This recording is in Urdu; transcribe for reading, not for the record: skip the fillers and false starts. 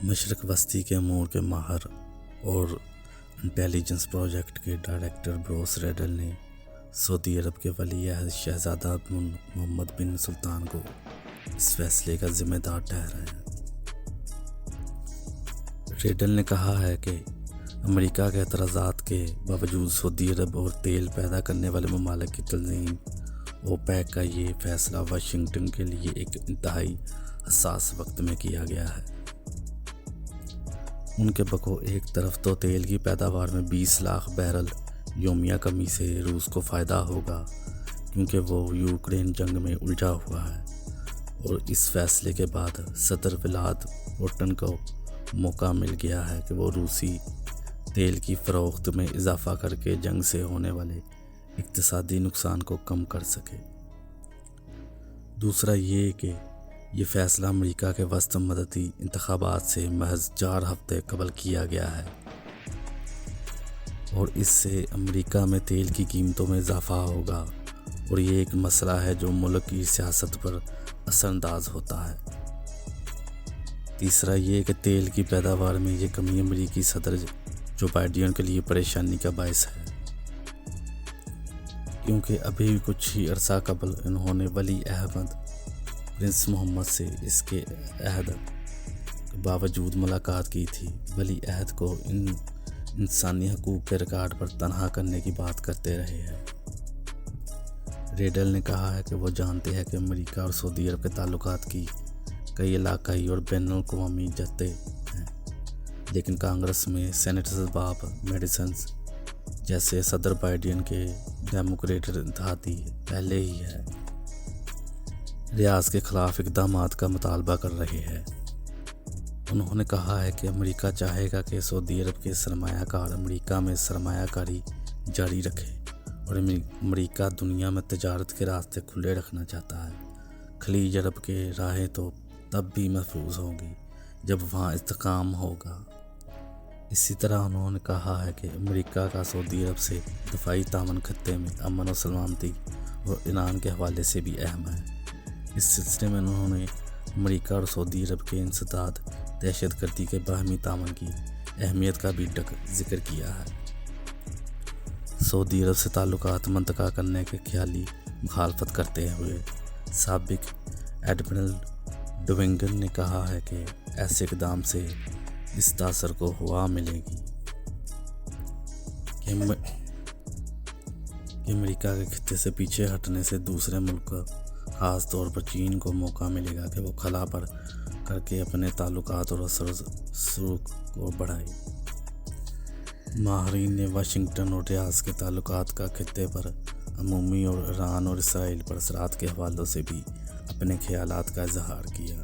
مشرق وسطی کے امور کے ماہر اور انٹیلیجنس پروجیکٹ کے ڈائریکٹر بروس ریڈل نے سعودی عرب کے ولی عہد شہزادہ محمد بن سلطان کو اس فیصلے کا ذمہ دار ٹھہرایا۔ ریڈل نے کہا ہے کہ امریکہ کے اعتراضات کے باوجود سعودی عرب اور تیل پیدا کرنے والے ممالک کی تنظیم اوپیک کا یہ فیصلہ واشنگٹن کے لیے ایک انتہائی حساس وقت میں کیا گیا ہے۔ ان کے بقو ایک طرف تو تیل کی پیداوار میں 20 لاکھ بیرل یومیہ کمی سے روس کو فائدہ ہوگا کیونکہ وہ یوکرین جنگ میں الجھا ہوا ہے، اور اس فیصلے کے بعد صدر ولاد پوٹن کو موقع مل گیا ہے کہ وہ روسی تیل کی فروخت میں اضافہ کر کے جنگ سے ہونے والے اقتصادی نقصان کو کم کر سکے۔ دوسرا یہ کہ یہ فیصلہ امریکہ کے وسط مدتی انتخابات سے محض 4 ہفتے قبل کیا گیا ہے، اور اس سے امریکہ میں تیل کی قیمتوں میں اضافہ ہوگا، اور یہ ایک مسئلہ ہے جو ملک کی سیاست پر اثر انداز ہوتا ہے۔ تیسرا یہ کہ تیل کی پیداوار میں یہ کمی امریکی صدر جو بائیڈن کے لیے پریشانی کا باعث ہے، کیونکہ ابھی کچھ ہی عرصہ قبل انہوں نے ولی عہد پرنس محمد سے اس کے عہد کے باوجود ملاقات کی تھی۔ ولی عہد کو انسانی حقوق کے ریکارڈ پر تنہا کرنے کی بات کرتے رہے ہیں۔ ریڈل نے کہا ہے کہ وہ جانتے ہیں کہ امریکہ اور سعودی عرب کے تعلقات کی کئی علاقائی اور بین الاقوامی جہتیں ہیں، لیکن کانگریس میں سینیٹر باب میڈیسنز جیسے صدر بائیڈن کے ڈیموکریٹ اتحادی پہلے ہی ہے ریاض کے خلاف اقدامات کا مطالبہ کر رہے ہیں۔ انہوں نے کہا ہے کہ امریکہ چاہے گا کہ سعودی عرب کے سرمایہ کار امریکہ میں سرمایہ کاری جاری رکھے، اور امریکہ دنیا میں تجارت کے راستے کھلے رکھنا چاہتا ہے۔ خلیج عرب کے راہیں تو تب بھی محفوظ ہوں گی جب وہاں استحکام ہوگا۔ اسی طرح انہوں نے کہا ہے کہ امریکہ کا سعودی عرب سے دفاعی تعاون خطے میں امن و سلامتی اور ایران کے حوالے سے بھی اہم ہے۔ اس سلسلے میں انہوں نے امریکہ اور سعودی عرب کے انسداد دہشت گردی کے باہمی تعاون کی اہمیت کا بھی ذکر کیا ہے۔ سعودی عرب سے تعلقات منطقہ کرنے کے خیالی مخالفت کرتے ہوئے سابق ایڈمرل ڈوینگن نے کہا ہے کہ ایسے اقدام سے اس تاثر کو ہوا ملے گی کہ امریکہ کے خطے سے پیچھے ہٹنے سے دوسرے ملک خاص طور پر چین کو موقع ملے گا کہ وہ خلا پر کر کے اپنے تعلقات اور اثر و رسوخ کو بڑھائے۔ ماہرین نے واشنگٹن اور ریاض کے تعلقات کا خطے پر عمومی اور ایران اور اسرائیل پر اثرات کے حوالوں سے بھی اپنے خیالات کا اظہار کیا۔